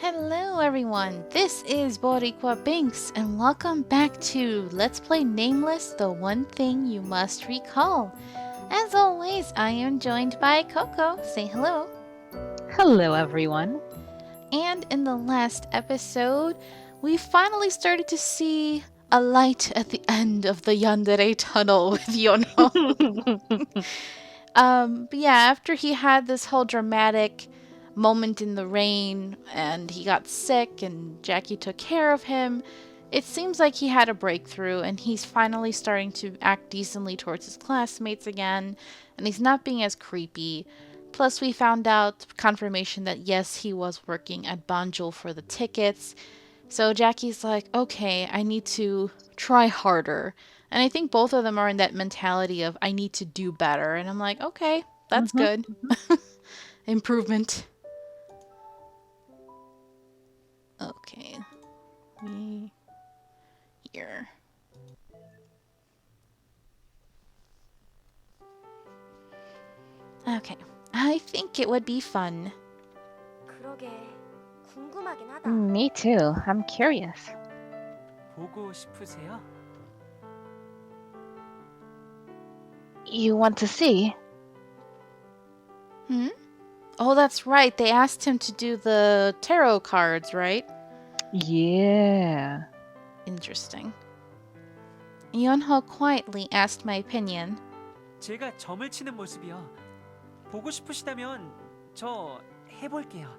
Hello everyone, this is Boricua Binks and welcome back to Let's Play Nameless, the one thing you must recall. As always, I am joined by Coco. Say hello. Hello, everyone. And in the last episode, we finally started to see a light at the end of the Yandere tunnel with Yeonho. But yeah, after he had this whole dramatic moment in the rain and he got sick and Jackie took care of him, it seems like he had a breakthrough and he's finally starting to act decently towards his classmates again and he's not being as creepy. Plus, we found out confirmation that yes, he was working at Banjul for the tickets. So Jackie's like, okay, I need to try harder. And I think both of them are in that mentality of I need to do better. And I'm like, okay, that's good. Improvement. Okay. Me here. Okay. I think it would be fun. 그러게 궁금하긴 하다. Me too. I'm curious. 보고 싶으세요? You want to see? Hmm? Oh, that's right. They asked him to do the tarot cards, right? Yeah. Interesting. Yeonho quietly asked my opinion. 제가 점을 치는 모습이요. 보고 싶으시다면 저 해볼게요.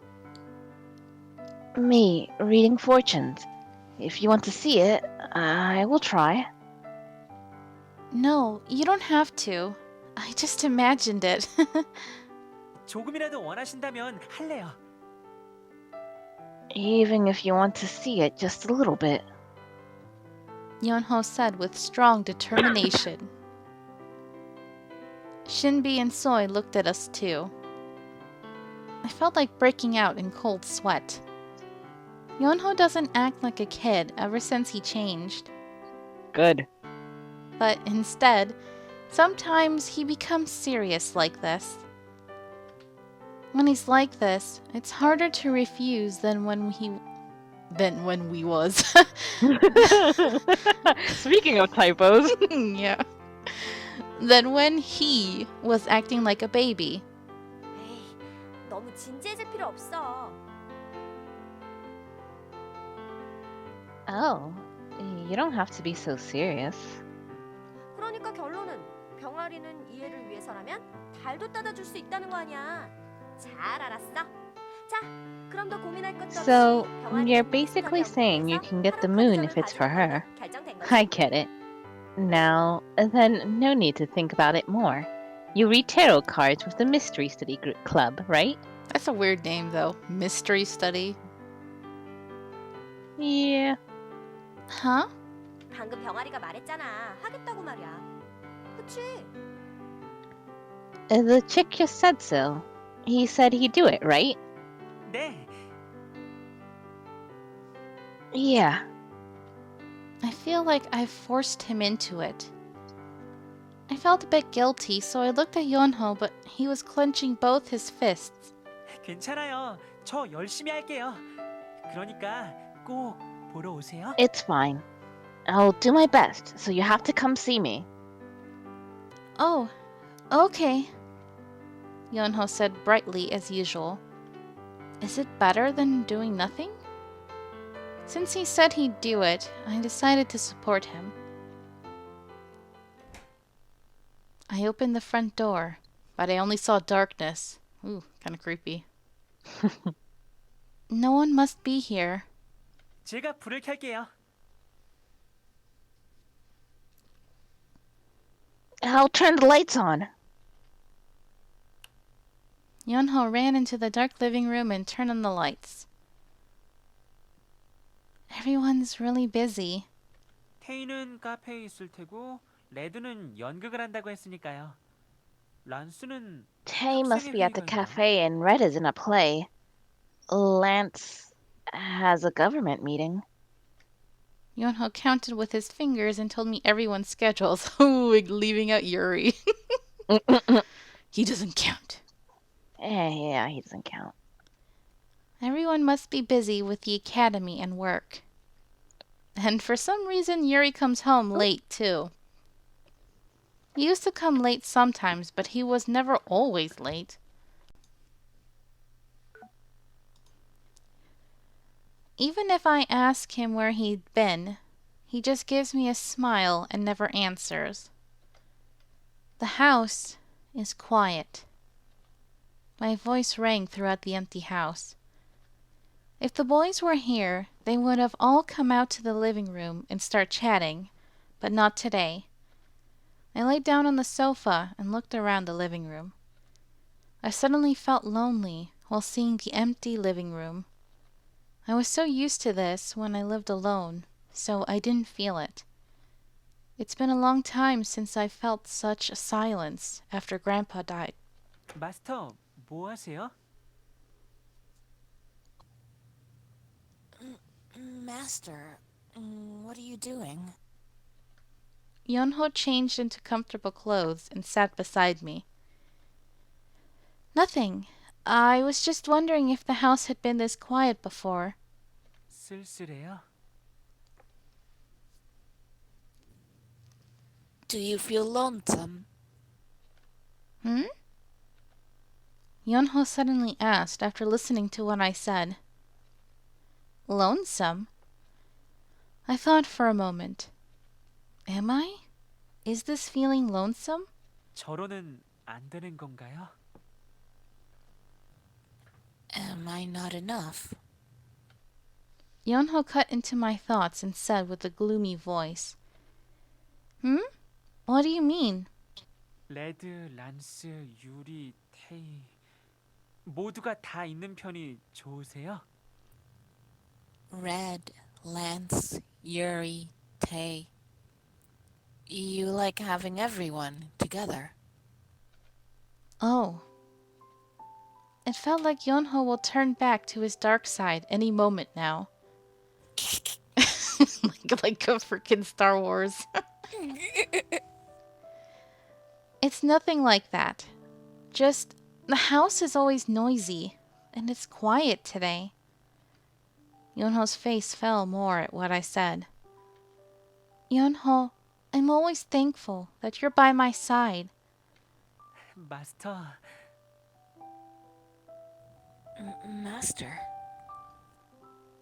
Me reading fortunes. If you want to see it, I will try. No, you don't have to. I just imagined it. 조금이라도 원하신다면 할래요. Even if you want to see it just a little bit. Yeonho said with strong determination. Shinbi and Soy looked at us too. I felt like breaking out in cold sweat. Yeonho doesn't act like a kid ever since he changed. Good. But instead, sometimes he becomes serious like this. When he's like this, it's harder to refuse than when we was. Speaking of typos. Yeah. Than when he was acting like a baby. 에이, 너무 진지해질 필요 없어. Oh, you don't have to be so serious. 그러니까 결론은 병아리는 이해를 위해서라면 달도 따다 줄 수 있다는 거 아니야. 잘 알았어. 자, 그럼 더 고민할 것도 없이 So, 병아리는 you're basically saying you can get the moon if it's for her. 결정된 I 거지? get it. Now, then, no need to think about it more. You read tarot cards with the Mystery Study Club, right? That's a weird name though. Mystery study. Yeah. Huh? 방금 병아리가 말했잖아. 하겠다고 말이야. 그치? The chick just said so. He said he'd do it, right? 네, Yeah. I feel like I forced him into it. I felt a bit guilty, so I looked at Yeonho, but he was clenching both his fists. 괜찮아요. 저 열심히 할게요. 그러니까 꼭 보러 오세요. It's fine. I'll do my best, so you have to come see me. Oh, okay. Yeonho said brightly as usual. Is it better than doing nothing? Since he said he'd do it, I decided to support him. I opened the front door, but I only saw darkness. Ooh, kind of creepy. No one must be here. 제가 불을 켤게요. I'll turn the lights on. Yeonho ran into the dark living room and turned on the lights. Everyone's really busy. 테이는 카페에 있을 테고 레드는 연극을 한다고 했으니까요. 란스는 Tay must be at the 학생회 회의가 있나? cafe and Red is in a play. Lance has a government meeting. Yeonho counted with his fingers and told me everyone's schedules. Ooh, leaving out Yuri. He doesn't count. Yeah, he doesn't count. Everyone must be busy with the academy and work. And for some reason, Yuri comes home late, too. He used to come late sometimes, but he was never always late. Even if I ask him where he'd been, he just gives me a smile and never answers. The house is quiet. My voice rang throughout the empty house. If the boys were here, they would have all come out to the living room and start chatting, but not today. I lay down on the sofa and looked around the living room. I suddenly felt lonely while seeing the empty living room. I was so used to this when I lived alone, so I didn't feel it. It's been a long time since I felt such a silence after Grandpa died. 마스터, 뭐 하세요? Master, what are you doing? Yeonho changed into comfortable clothes and sat beside me. Nothing. I was just wondering if the house had been this quiet before. 쓸쓸해요? Do you feel lonesome? Hmm? Yeonho suddenly asked after listening to what I said. Lonesome? I thought for a moment. Am I? Is this feeling lonesome? 저로는 안 되는 건가요? Am I not enough? Yeonho cut into my thoughts and said with a gloomy voice. What do you mean? 레드, 란스, 유리, 테이 모두가 다 있는 편이 좋으세요? Red, Lance, Yuri, Tay. You like having everyone together. Oh. It felt like Yeonho will turn back to his dark side any moment now. like a freaking Star Wars. It's nothing like that. Just, the house is always noisy, and it's quiet today. Yeonho's face fell more at what I said. Yeonho, I'm always thankful that you're by my side. 마스터, Master.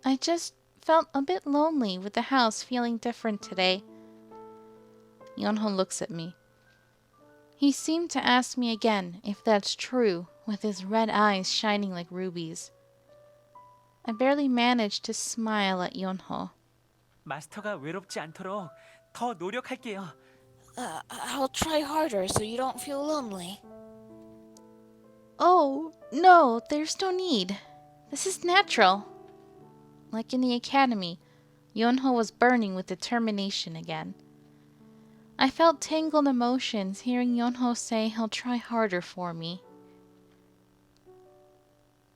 I just felt a bit lonely with the house feeling different today. Yeonho looks at me. He seemed to ask me again if that's true, with his red eyes shining like rubies. I barely managed to smile at Yeonho. 마스터가 외롭지 않도록 더 노력할게요. I'll try harder so you don't feel lonely. Oh, no, there's no need. This is natural. Like in the academy, Yeonho was burning with determination again. I felt tangled emotions hearing Yeonho say he'll try harder for me.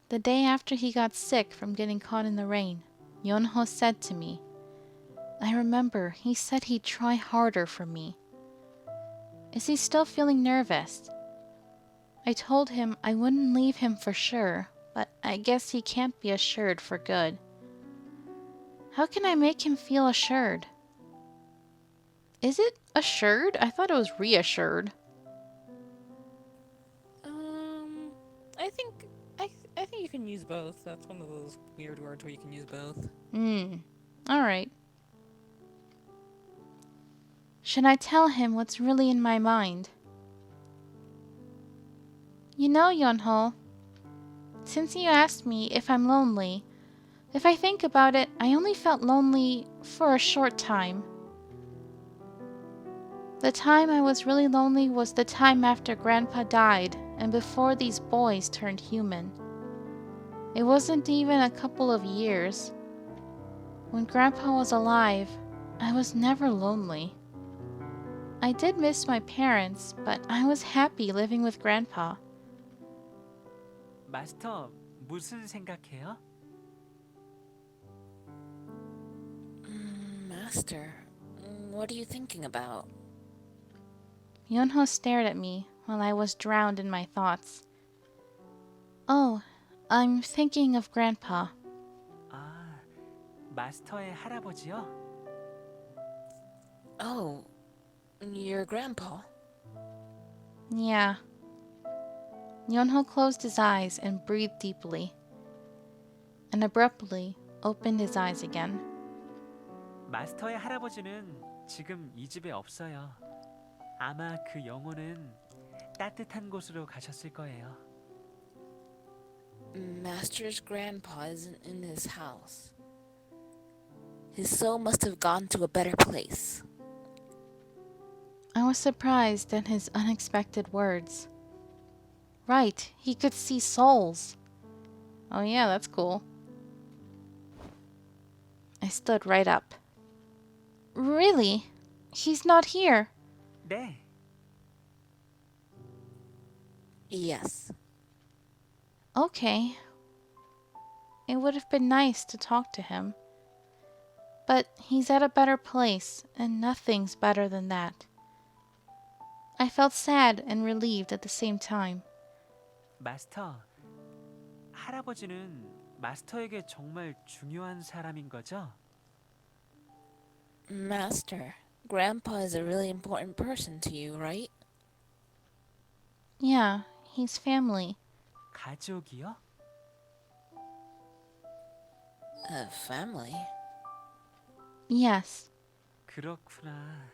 The day after he got sick from getting caught in the rain, Yeonho said to me, I remember he said he'd try harder for me. Is he still feeling nervous? I told him I wouldn't leave him for sure, but I guess he can't be assured for good. How can I make him feel assured? Is it assured? I thought it was reassured. I think you can use both. That's one of those weird words where you can use both. Alright. Should I tell him what's really in my mind? You know, Yeonho, since you asked me if I'm lonely, if I think about it, I only felt lonely for a short time. The time I was really lonely was the time after Grandpa died and before these boys turned human. It wasn't even a couple of years. When Grandpa was alive, I was never lonely. I did miss my parents, but I was happy living with Grandpa. 마스터, 무슨 생각해요? Master, what are you thinking about? Yeonho stared at me while I was drowned in my thoughts. Oh, I'm thinking of Grandpa. 아, 마스터의 할아버지요? Oh, your grandpa. Yeah. Yeonho closed his eyes and breathed deeply, and abruptly opened his eyes again. 마스터의 할아버지는 지금 이 집에 없어요. 아마 그 영혼은 따뜻한 곳으로 가셨을 거예요. Master's grandpa isn't in his house. His soul must have gone to a better place. I was surprised at his unexpected words. Right, he could see souls. Oh yeah, that's cool. I stood right up. Really? He's not here. 네, Yes. Okay. It would have been nice to talk to him. But he's at a better place, and nothing's better than that. I felt sad and relieved at the same time. 마스터. 할아버지는 마스터에게 정말 중요한 사람인 거죠? Master, grandpa is a really important person to you, right? Yeah, he's family. 가족이요? Family? Yes. 그렇구나.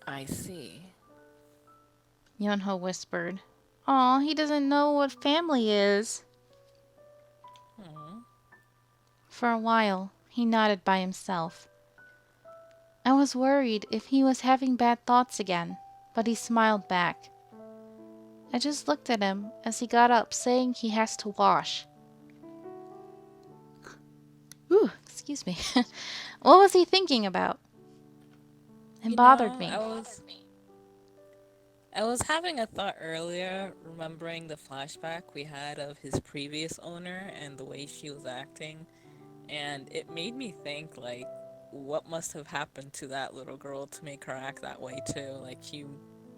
I see. Yeonho whispered. Aw, he doesn't know what family is. For a while, he nodded by himself. I was worried if he was having bad thoughts again, but he smiled back. I just looked at him as he got up, saying he has to wash. Ooh, excuse me. What was he thinking about? It bothered me. I was having a thought earlier, remembering the flashback we had of his previous owner and the way she was acting, and it made me think, like, what must have happened to that little girl to make her act that way too? Like, she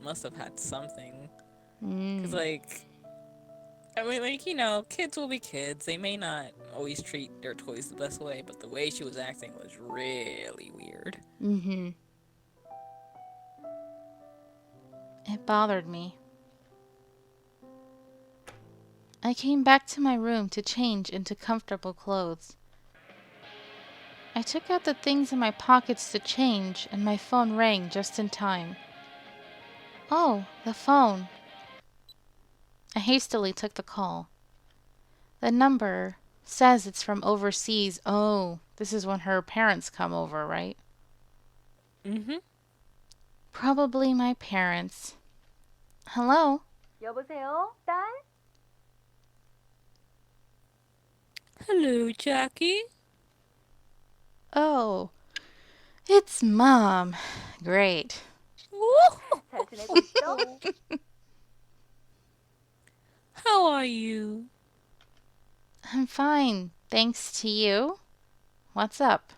must have had something. Because, like, I mean, like, you know, kids will be kids. They may not always treat their toys the best way, but the way she was acting was really weird. Mm-hmm. It bothered me. I came back to my room to change into comfortable clothes. I took out the things in my pockets to change, and my phone rang just in time. Oh, the phone. I hastily took the call. The number says it's from overseas. Oh, this is when her parents come over, right? Mm-hmm. Probably my parents. Hello? 여보세요, 딸? Hello, Jackie. Oh, it's Mom. Great. 잘 지내고 있어? How are you? I'm fine, thanks to you. What's up?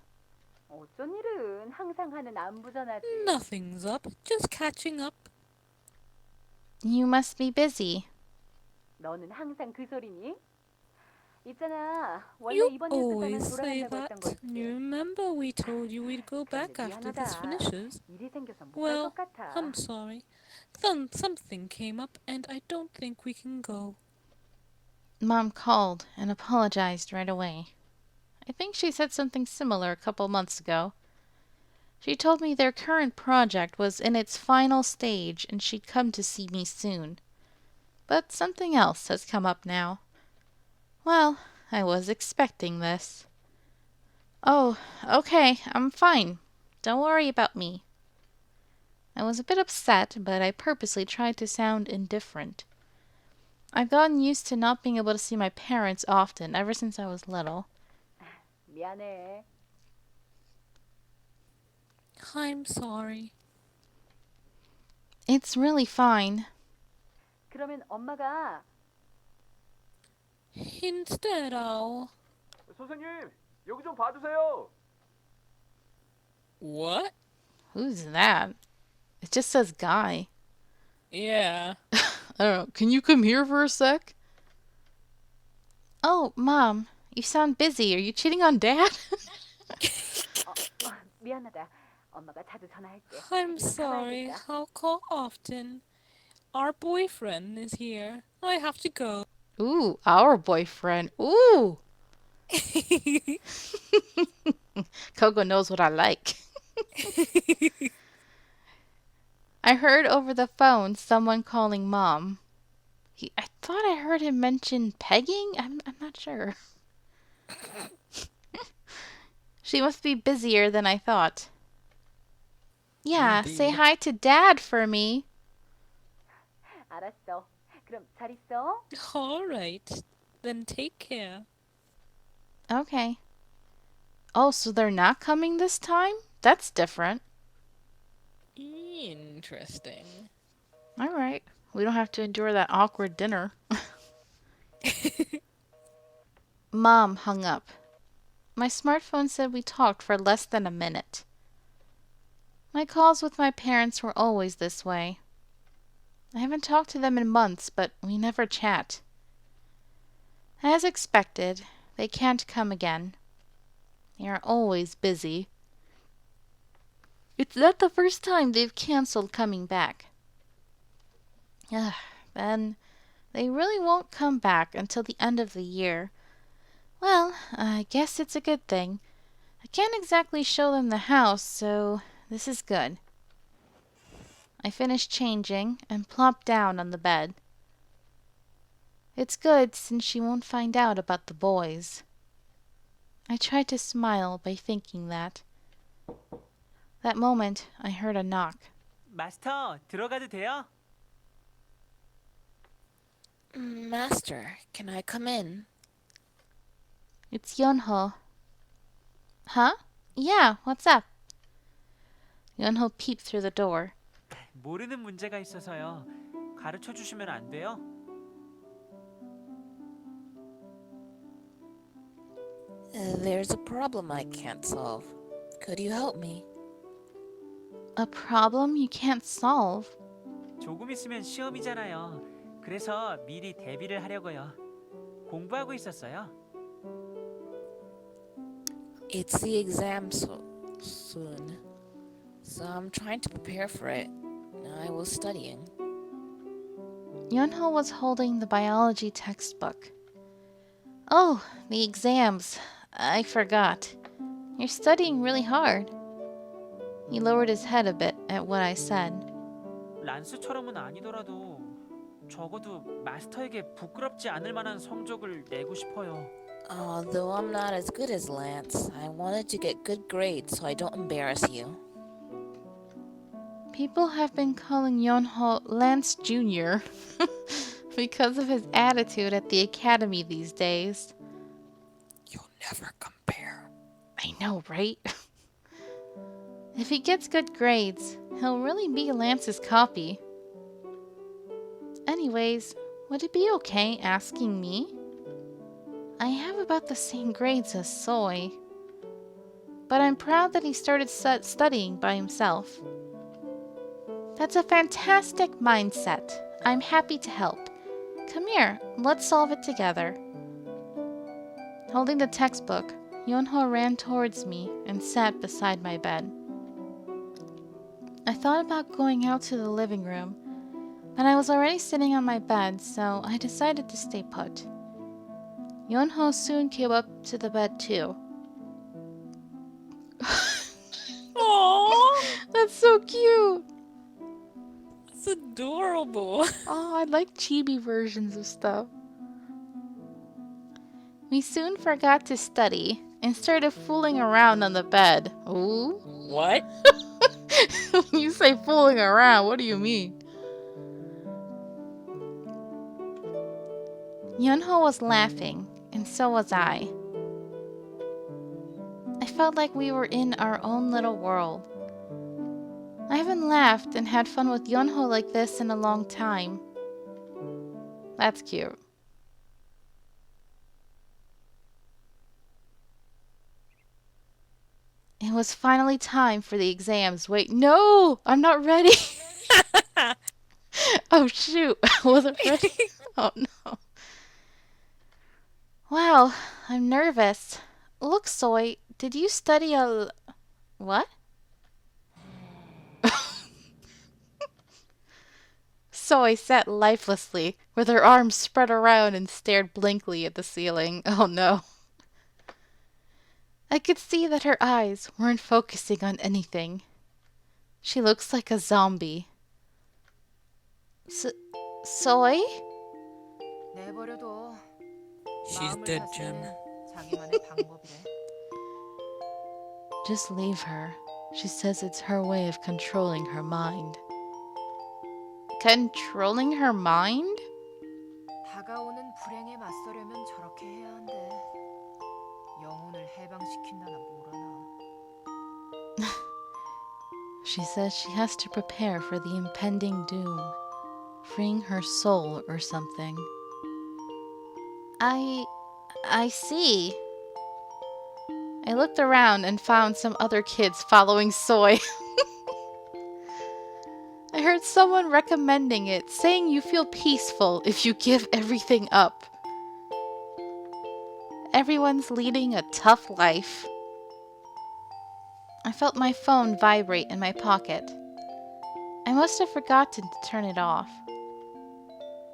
어쩐 일은 항상 하는 안부 전화지. Nothing's up. Just catching up. You must be busy. 너는 항상 그 소리니? 있잖아, 원래 You 이번 일 끝나면 always say 돌아간다고 that. 했던 거 있지? You remember we told you we'd go back after this 미안하다. finishes? 일이 생겨서 못 갈 Well, 것 같아. I'm sorry. Something came up and I don't think we can go. Mom called and apologized right away. I think she said something similar a couple months ago. She told me their current project was in its final stage and she'd come to see me soon. But something else has come up now. Well, I was expecting this. Oh, okay, I'm fine. Don't worry about me. I was a bit upset, but I purposely tried to sound indifferent. I've gotten used to not being able to see my parents often ever since I was little. 미안해. I'm sorry. It's really fine. 그러면 엄마가 Instead, I'll... 선생님, 여기 좀 봐주세요. What? Who's that? It just says guy. Yeah. I don't know. Can you come here for a sec? Oh, Mom, you sound busy. Are you cheating on Dad? 미안하다. 엄마가 자주 전화할게. I'm sorry. 가봐야겠다. I'll call often. Our boyfriend is here. I have to go. Ooh, our boyfriend. Ooh. Coco knows what I like. I heard over the phone someone calling Mom. I thought I heard him mention pegging. I'm not sure. She must be busier than I thought. Yeah, say hi to Dad for me. 알았어. 그럼 잘 있어. All right. Then take care. Okay. Oh, so they're not coming this time? That's different. Interesting. All right. We don't have to endure that awkward dinner. Mom hung up. My smartphone said we talked for less than a minute. My calls with my parents were always this way. I haven't talked to them in months, but we never chat. As expected, they can't come again. They are always busy. It's not the first time they've canceled coming back. Then they really won't come back until the end of the year. Well, I guess it's a good thing. I can't exactly show them the house, so this is good. I finished changing and plopped down on the bed. It's good since she won't find out about the boys. I tried to smile by thinking that. That moment, I heard a knock. 마스터, 들어가도 돼요? Master, can I come in? It's Yeonho. Huh? Yeah, what's up? Yeonho peeped through the door. 모르는 문제가 있어서요. 가르쳐 주시면 안 돼요? There's a problem I can't solve. Could you help me? A problem you can't solve? 조금 있으면 시험이잖아요. 그래서 미리 대비를 하려고요. 공부하고 있었어요. It's the exam soon, so I'm trying to prepare for it. I was studying. Yeonho was holding the biology textbook. Oh, the exams. I forgot. You're studying really hard. He lowered his head a bit at what I said. 란스처럼은 아니더라도 적어도 마스터에게 부끄럽지 않을 만한 성적을 내고 싶어요. Though I'm not as good as Lance, I wanted to get good grades so I don't embarrass you. People have been calling Yeonho Lance Jr. because of his attitude at the academy these days. You'll never compare. I know, right? If he gets good grades, he'll really be Lance's copy. Anyways, would it be okay asking me? I have about the same grades as Soy. But I'm proud that he started studying by himself. That's a fantastic mindset. I'm happy to help. Come here, let's solve it together. Holding the textbook, Yeonho ran towards me and sat beside my bed. I thought about going out to the living room, but I was already sitting on my bed, so I decided to stay put. Yeonho soon came up to the bed too. Aww, That's so cute! it's adorable. Oh, I like chibi versions of stuff. We soon forgot to study and started fooling around on the bed. Ooh. What? When you say fooling around, what do you mean? Yeonho was laughing, and so was I. I felt like we were in our own little world. I haven't laughed and had fun with Yeonho like this in a long time. That's cute. It was finally time for the exams. Wait, no! I'm not ready! Oh shoot, I wasn't ready. Oh no. Wow, I'm nervous. Look, Soy, did you study what? Soy sat lifelessly, with her arms spread around and stared blankly at the ceiling. Oh no. I could see that her eyes weren't focusing on anything. She looks like a zombie. Soy? 내버려둬. She's 마음을 dead, Jim. 다스리는 자기만의 방법이래. Just leave her. She says it's her way of controlling her mind. Controlling her mind? 다가오는 불행에 맞서려면 저렇게 해야 한대. 영혼을 해방시킨다나 뭐라나. She says she has to prepare for the impending doom, freeing her soul or something. I see. I looked around and found some other kids following Soy. I heard someone recommending it, saying you feel peaceful if you give everything up. Everyone's leading a tough life. I felt my phone vibrate in my pocket. I must have forgotten to turn it off.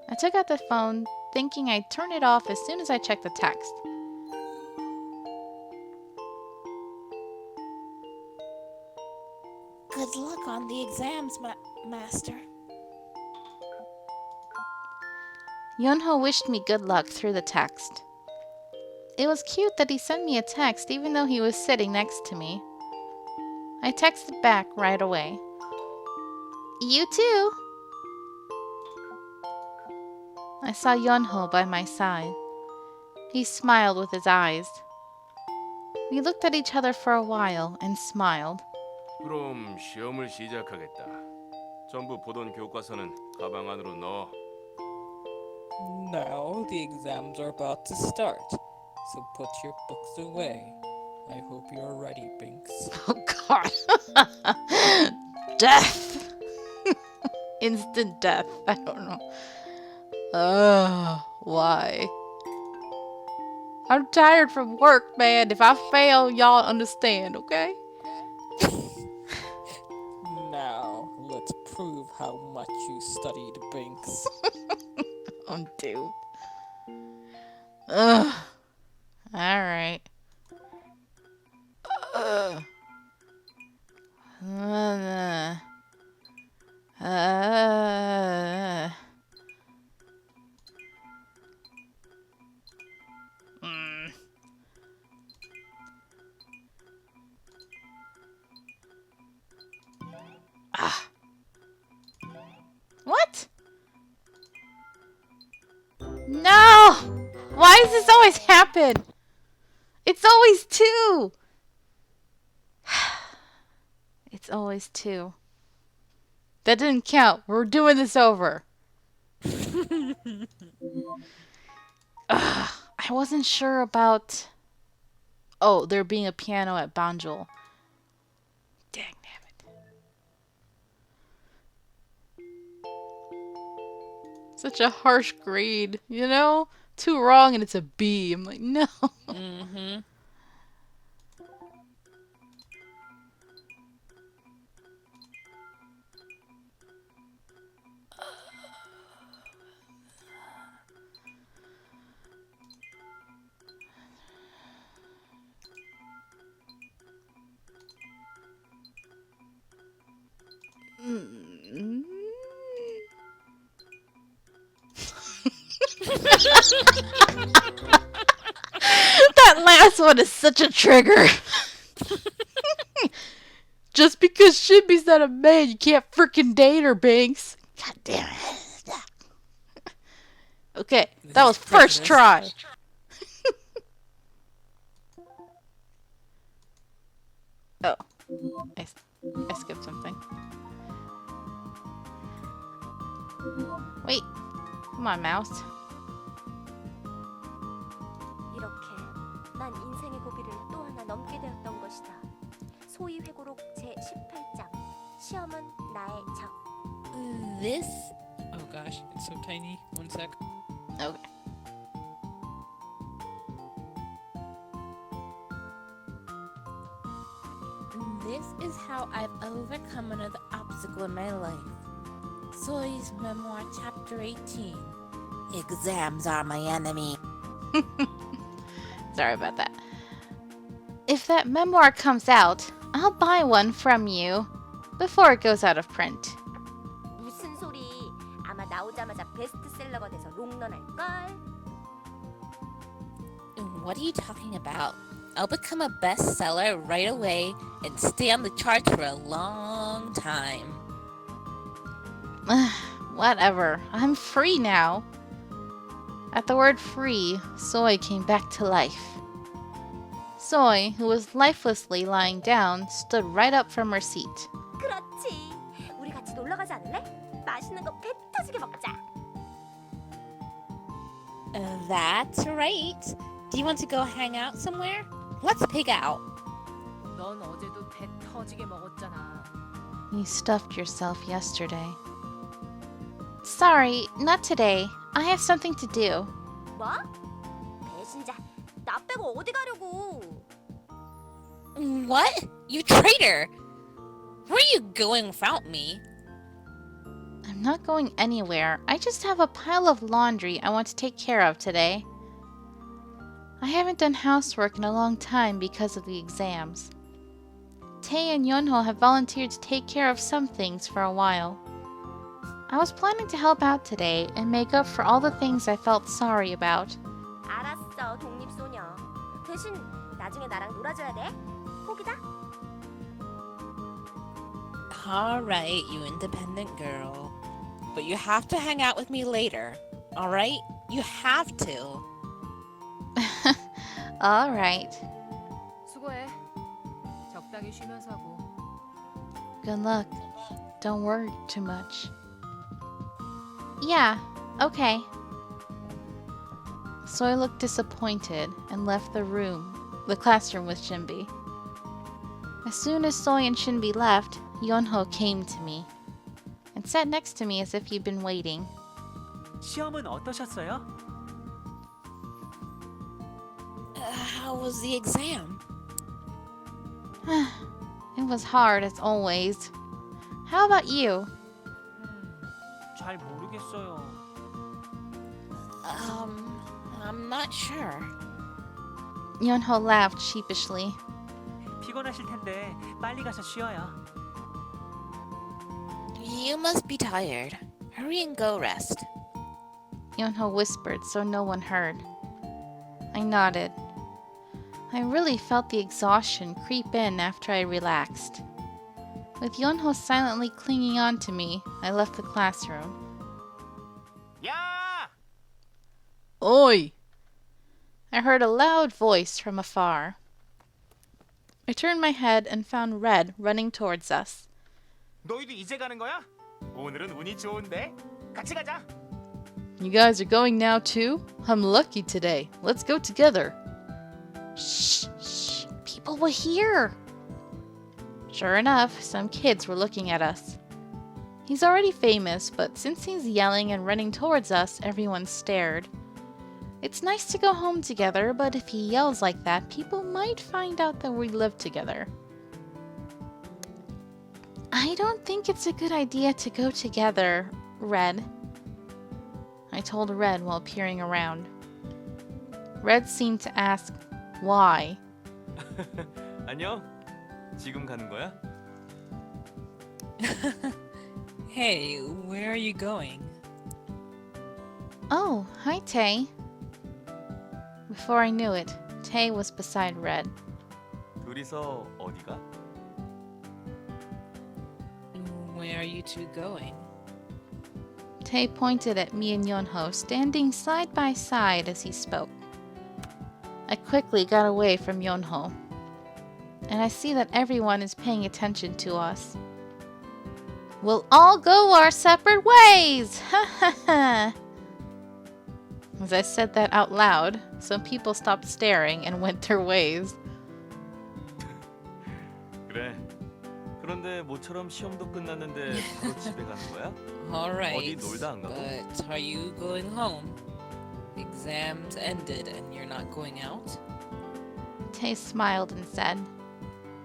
I took out the phone, thinking I'd turn it off as soon as I checked the text. Good luck on the exams, Master. Yeonho wished me good luck through the text. It was cute that he sent me a text even though he was sitting next to me. I texted back right away. You too! I saw Yeonho by my side. He smiled with his eyes. We looked at each other for a while and smiled. 그럼 시험을 시작하겠다. 전부 보던 교과서는 가방 안으로 넣어. Now the exams are about to start, so put your books away. I hope you're ready, Binks. Oh god. Death! Instant death. I don't know. Why? I'm tired from work, man. If I fail, y'all understand, okay? Now, let's prove how much you studied, Binks. Oh, dude. Ugh. Alright. Ugh. What? No! Why does this always happen? It's always two! It's always two. That didn't count. We're doing this over. I wasn't sure about... Oh, there being a piano at Banjul. Dang damn it. Such a harsh grade, you know? Two wrong and it's a B. I'm like, no. Mm-hmm. That last one is such a trigger. Just because Shinbi's not a man, you can't freaking date her, Banks. God damn it. Okay, that was first try. Oh, I skipped something. Wait, come on, mouse. 이렇게 난 인생의 고비를 또 하나 넘게 되었던 것이다. 소위 회고록 제 18장. 시험은 나의 적. This gosh, it's so tiny. One sec. Okay. This is how I've overcome another obstacle in my life. Soy's memoir, chapter 18. Exams are my enemy. Sorry about that. If that memoir comes out, I'll buy one from you before it goes out of print. 무슨 소리? 아마 나오자마자 베스트셀러가 돼서 롱런할걸? What are you talking about? I'll become a bestseller right away and stay on the charts for a long time. Whatever. I'm free now. At the word free, Soy came back to life. Soy, who was lifelessly lying down, stood right up from her seat. 그렇지. 우리 같이 놀러 가지 않을래? 맛있는 거 배 터지게 먹자. That's right. Do you want to go hang out somewhere? Let's pig out. 넌 어제도 배 터지게 먹었잖아. You stuffed yourself yesterday. Sorry, not today. I have something to do. 뭐? 배신자. 나 빼고 어디 가려고? What? You traitor! Where are you going without me? I'm not going anywhere. I just have a pile of laundry I want to take care of today. I haven't done housework in a long time because of the exams. Tae and Yeonho have volunteered to take care of some things for a while. I was planning to help out today and make up for all the things I felt sorry about. 알았어, 독립소녀. 대신 나중에 나랑 놀아줘야 돼. 포기다. Alright, you independent girl. But you have to hang out with me later. Alright? You have to. All right. 수고해. 적당히 쉬면서 하고. Good luck. Don't worry too much. Yeah, okay. Soy looked disappointed and left the classroom with Shinbi. As soon as Soy and Shinbi left, Yeonho came to me and sat next to me as if he'd been waiting. 시험은 어떠셨어요? How was the exam? It was hard as always. How about you? 잘 모르겠어요. I'm not sure. Yeonho laughed sheepishly. 피곤하실 텐데 빨리 가서 쉬어요. You must be tired. Hurry and go rest. Yeonho whispered so no one heard. I nodded. I really felt the exhaustion creep in after I relaxed. With Yeonho silently clinging on to me, I left the classroom. 야! Oi! I heard a loud voice from afar. I turned my head and found Red running towards us. 너희도 이제 가는 거야? 오늘은 운이 좋은데. 같이 가자. You guys are going now too? I'm lucky today. Let's go together. Shh, shh. People will hear. Sure enough, some kids were looking at us. He's already famous, but since he's yelling and running towards us, everyone stared. It's nice to go home together, but if he yells like that, people might find out that we live together. I don't think it's a good idea to go together, Red. I told Red while peering around. Red seemed to ask, why? 안녕. 지금 가는 거야? Hey, where are you going? Oh, hi, Tae. Before I knew it, Tae was beside Red. 둘이서 어디가? Where are you two going? Tae pointed at me and Yeonho standing side by side as he spoke. I quickly got away from Yeonho, and I see that everyone is paying attention to us. We'll all go our separate ways! Ha ha ha! As I said that out loud, some people stopped staring and went their ways. 그래. 그런데 모처럼 시험도 끝났는데 바로 집에 가는 거야? Alright, 어디 놀다 안 가고? but are you going home? Exams ended and you're not going out? Tae smiled and said.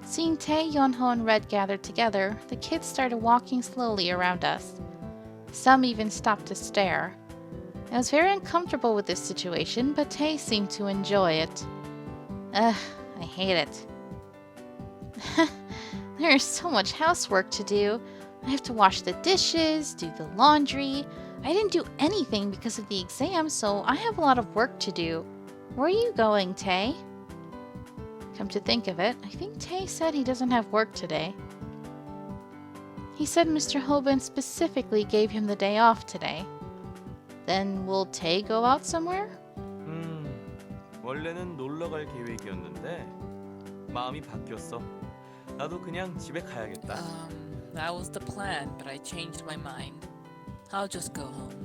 Seeing Tae, Yeonho, and Red gathered together, the kids started walking slowly around us. Some even stopped to stare. I was very uncomfortable with this situation, but Tae seemed to enjoy it. Ugh, I hate it. There is so much housework to do. I have to wash the dishes, do the laundry. I didn't do anything because of the exam, so I have a lot of work to do. Where are you going, Tae? Come to think of it, I think Tae said he doesn't have work today. He said Mr. Hoban specifically gave him the day off today. Then will Tae go out somewhere? 원래는 놀러 갈 계획이었는데 마음이 바뀌었어. 나도 그냥 집에 가야겠다. That was the plan, but I changed my mind. I'll just go home.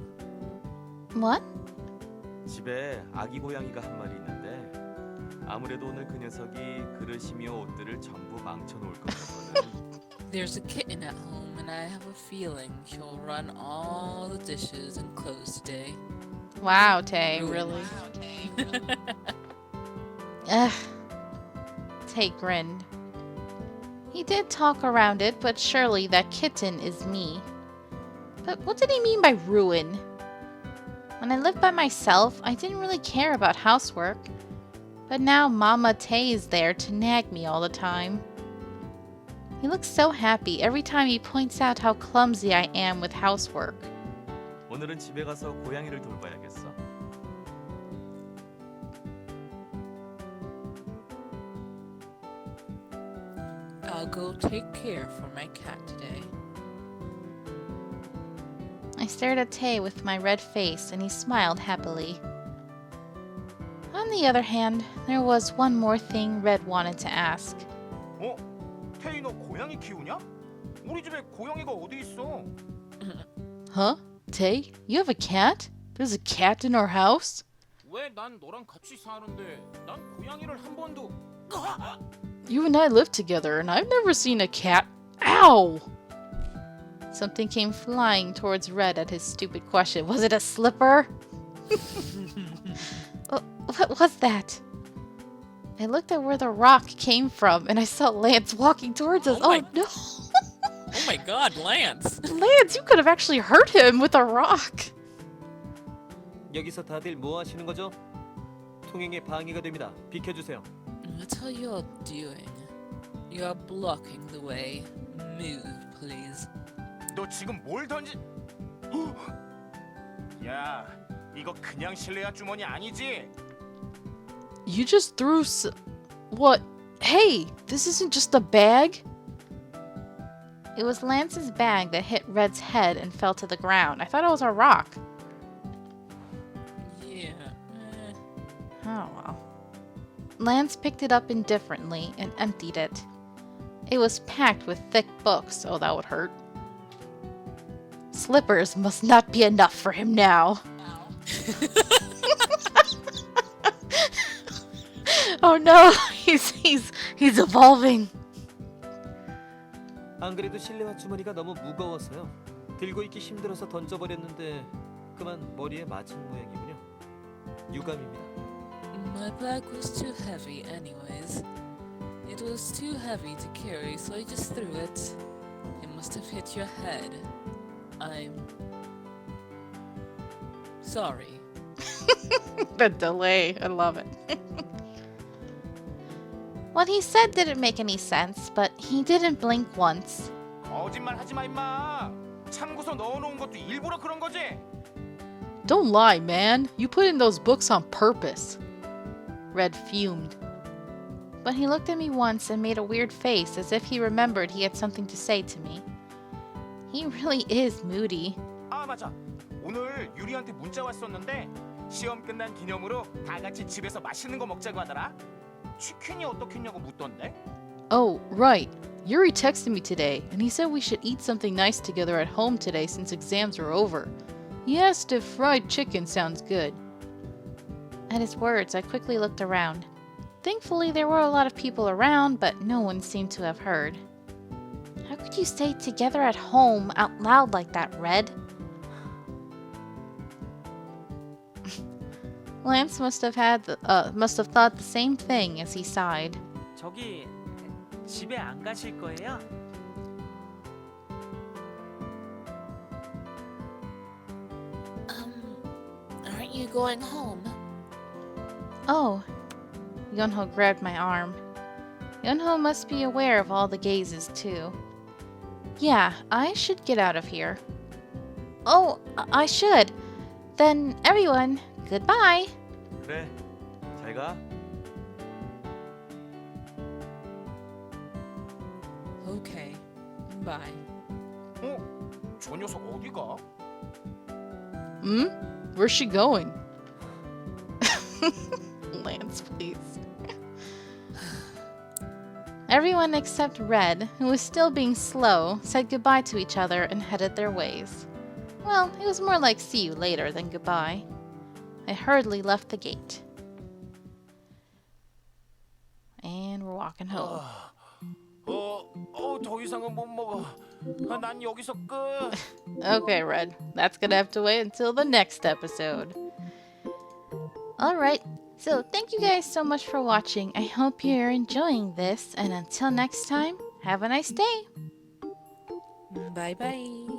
What? 집에 아기 고양이가 한 마리 있는데 아무래도 오늘 그 녀석이 그릇이며 옷들을 전부 망쳐놓을 것 같거든. There's a kitten at home, and I have a feeling she'll run all the dishes and clothes today. Wow, Tae, Ruin really? it. Ugh. Tae grinned. He did talk around it, but surely that kitten is me. But what did he mean by ruin? When I lived by myself, I didn't really care about housework. But now Mama Tae is there to nag me all the time. He looks so happy every time he points out how clumsy I am with housework. 오늘은 집에 가서 고양이를 돌봐야겠어. I'll go take care for my cat today. I stared at Tae with my red face and he smiled happily. On the other hand, there was one more thing Red wanted to ask. 어? 태희 너 고양이 키우냐? 우리 집에 고양이가 어디 있어? Huh? Tae, you have a cat? There's a cat in our house? 왜 난 너랑 같이 사는데 난 고양이를 한 번도 You and I live together and I've never seen a cat. Ow! Something came flying towards Red at his stupid question. Was it a slipper? What was that? I looked at where the rock came from and I saw Lance walking towards us. Oh my- no! Oh my god, Lance! Lance, you could have actually hurt him with a rock. 여기서 다들 뭐 하시는 거죠? 통행에 방해가 됩니다. 비켜주세요. What are you doing? You're blocking the way. Move, please. 너 지금 뭘 던지? 야, 이거 그냥 실내화 주머니 아니지? You just threw what? Hey, this isn't just a bag? It was Lance's bag that hit Red's head and fell to the ground. I thought it was a rock. Yeah. Oh well. Lance picked it up indifferently and emptied it. It was packed with thick books. Oh, that would hurt. Slippers must not be enough for him now. Oh no, he's evolving. 안 그래도 실내화 주머니가 너무 무거워서요. 들고 있기 힘들어서 던져버렸는데 그만 머리에 맞은 모양이군요. 유감입니다. My bag was too heavy anyways. It was too heavy to carry, so I just threw it. It must have hit your head. I'm sorry. The delay, I love it. What he said didn't make any sense, but he didn't blink once. 거짓말 하지 마 임마. 참고서 넣어놓은 것도 일부러 그런 거지? Don't lie, man. You put in those books on purpose. Red fumed. But he looked at me once and made a weird face as if he remembered he had something to say to me. He really is moody. 아 맞아. 오늘 유리한테 문자 왔었는데 시험 끝난 기념으로 다 같이 집에서 맛있는 거 먹자고 하더라. 치킨이 어떻겠냐고 묻던데. Oh, right. Yuri texted me today, and he said we should eat something nice together at home today since exams are over. He asked if fried chicken sounds good. At his words, I quickly looked around. Thankfully, there were a lot of people around, but no one seemed to have heard. could you say together at home out loud like that, Red? Lance must have thought the same thing as he sighed. 저기 집에 안 가실 거예요? Aren't you going home? Oh. Yeonho grabbed my arm. Yeonho must be aware of all the gazes, too. Yeah, I should get out of here. Oh, I should. Then, everyone, goodbye. 그래, 잘 가. Okay. Bye. 저 녀석 어디 가? Where's she going? Lance, please. Everyone except Red, who was still being slow, said goodbye to each other and headed their ways. Well, it was more like see you later than goodbye. I hurriedly left the gate. And we're walking home. 더 이상은 못 먹어. 난 여기서 끝. Okay, Red. That's gonna have to wait until the next episode. Alright, so thank you guys so much for watching. I hope you're enjoying this, and until next time, have a nice day. Bye bye.